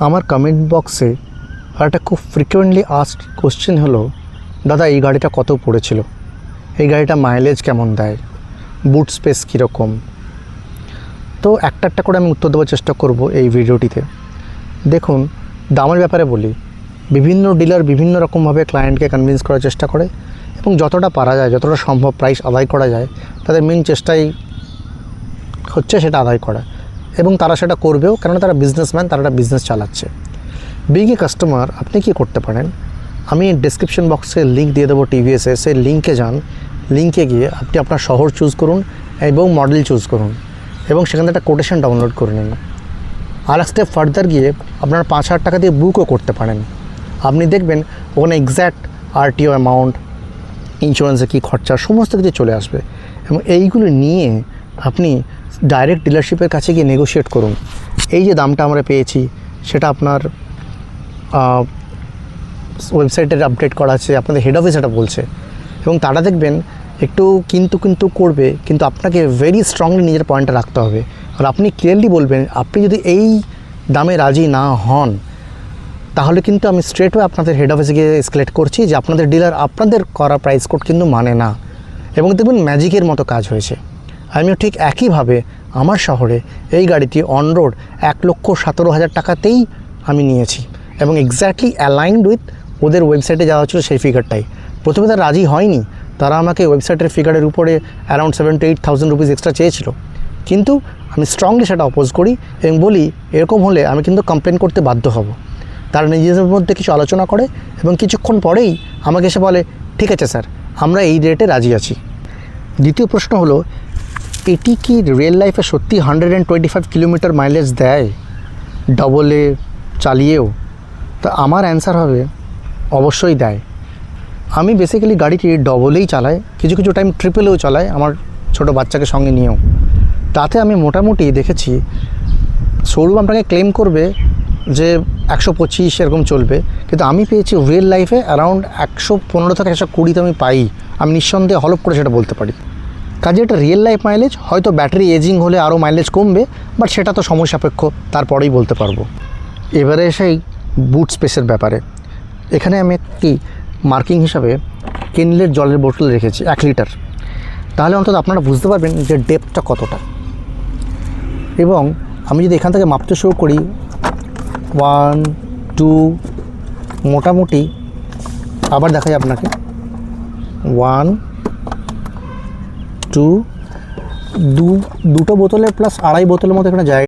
আমার কমেন্ট বক্সে একটা খুব ফ্রিকোয়েন্টলি আস্কড কোশ্চেন হলো, দাদা এই গাড়িটা কত পড়েছিল, এই গাড়িটা মাইলেজ কেমন দেয়, বুট স্পেস কীরকম। তো একটা একটা করে আমি উত্তর দেওয়ার চেষ্টা করব এই ভিডিওটিতে। দেখুন, দামের ব্যাপারে বলি, বিভিন্ন ডিলার বিভিন্ন রকমভাবে ক্লায়েন্টকে কনভিন্স করার চেষ্টা করে এবং যতটা পারা যায়, যতটা সম্ভব প্রাইস আদায় করা যায়, তাদের মেন চেষ্টাই হচ্ছে সেটা আদায় করা, এবং তারা সেটা করবেও, কেননা তারা বিজনেসম্যান, তারা একটা বিজনেস চালাচ্ছে। বিং এ কাস্টমার আপনি কি করতে পারেন, আমি ডেসক্রিপশন বক্সে লিঙ্ক দিয়ে দেবো টিভিএসে, সেই লিঙ্কে যান, লিঙ্কে গিয়ে আপনি আপনার শহর চুজ করুন এবং মডেল চুজ করুন এবং সেখান থেকে একটা কোটেশন ডাউনলোড করে নিন। আর এক স্টেপ ফার্দার গিয়ে আপনারা 5,000 টাকা দিয়ে বুকও করতে পারেন। আপনি দেখবেন ওখানে এক্স্যাক্ট আরটিও অ্যামাউন্ট, ইন্স্যুরেন্সে কী খরচা, সমস্ত কিছু চলে আসবে এবং এইগুলো নিয়ে আপনি ডাইরেক্ট ডিলারশিপের কাছে গিয়ে নেগোশিয়েট করুন। এই যে দামটা আমরা পেয়েছি সেটা আপনার ওয়েবসাইটের আপডেট করা আছে, আপনাদের হেড অফিস এটা বলছে, এবং তারা দেখবেন একটু কিন্তু করবে, কিন্তু আপনাকে ভেরি স্ট্রংলি নিজের পয়েন্টটা রাখতে হবে। আর আপনি ক্লিয়ারলি বলবেন, আপনি যদি এই দামে রাজি না হন তাহলে কিন্তু আমি স্ট্রেটওয়ে আপনাদের হেড অফিসে গিয়ে এসকেলেট করছি যে আপনাদের ডিলার আপনাদের করা প্রাইস কোড কিন্তু মানে না, এবং দেখবেন ম্যাজিকের মতো কাজ হয়েছে। আমিও ঠিক একইভাবে আমার শহরে এই গাড়িটি অন রোড 1,17,000 টাকাতেই আমি নিয়েছি এবং এক্স্যাক্টলি অ্যালাইনড উইথ ওদের ওয়েবসাইটে যাওয়া ছিল সেই ফিগারটাই। প্রথমে তারা রাজি হয়নি, তারা আমাকে ওয়েবসাইটের ফিগারের উপরে অ্যারাউন্ড 7,000 to 8,000 রুপিস এক্সট্রা চেয়েছিল, কিন্তু আমি স্ট্রংলি সেটা অপোজ করি এবং বলি এরকম হলে আমি কিন্তু কমপ্লেন করতে বাধ্য হব। তারা নিজেদের মধ্যে কিছু আলোচনা করে এবং কিছুক্ষণ পরেই আমাকে এসে বলে, ঠিক আছে স্যার, আমরা এই রেটে রাজি আছি। দ্বিতীয় প্রশ্ন হলো, এটি কি রিয়েল লাইফে সত্যি 125 কিলোমিটার মাইলেজ দেয় ডবলে চালিয়েও? তো আমার অ্যান্সার হবে অবশ্যই দেয়। আমি বেসিক্যালি গাড়িটি ডবলেই চালাই, কিছু কিছু টাইম ট্রিপলেও চালাই, আমার ছোট বাচ্চাকে সঙ্গে নিয়েও। তাতে আমি মোটামুটি দেখেছি শোরুম আপনাকে ক্লেম করবে যে 125 এরকম চলবে, কিন্তু আমি পেয়েছি রিয়েল লাইফে অ্যারাউন্ড 115 থেকে 120 আমি পাই। আমি নিঃসন্দেহে হলপ করে সেটা বলতে পারি। কাজে এটা রিয়েল লাইফ মাইলেজ, হয়তো ব্যাটারি এজিং হলে আরও মাইলেজ কমবে, বাট সেটা তো সময় সাপেক্ষ, তারপরেই বলতে পারবো। এবারে সেই বুট স্পেসের ব্যাপারে, এখানে আমি একটি মার্কিং হিসাবে কেনলের জলের বোতল রেখেছি 1 লিটার, তাহলে অন্তত আপনারা বুঝতে পারবেন যে ডেপথটা কতটা। এবং আমি যদি এখান থেকে মাপতে শুরু করি 1 2, মোটামুটি আবার দেখাই আপনাকে 1 2, দুটো বোতলের প্লাস 2.5 বোতলের মতো এখানে জায়গা।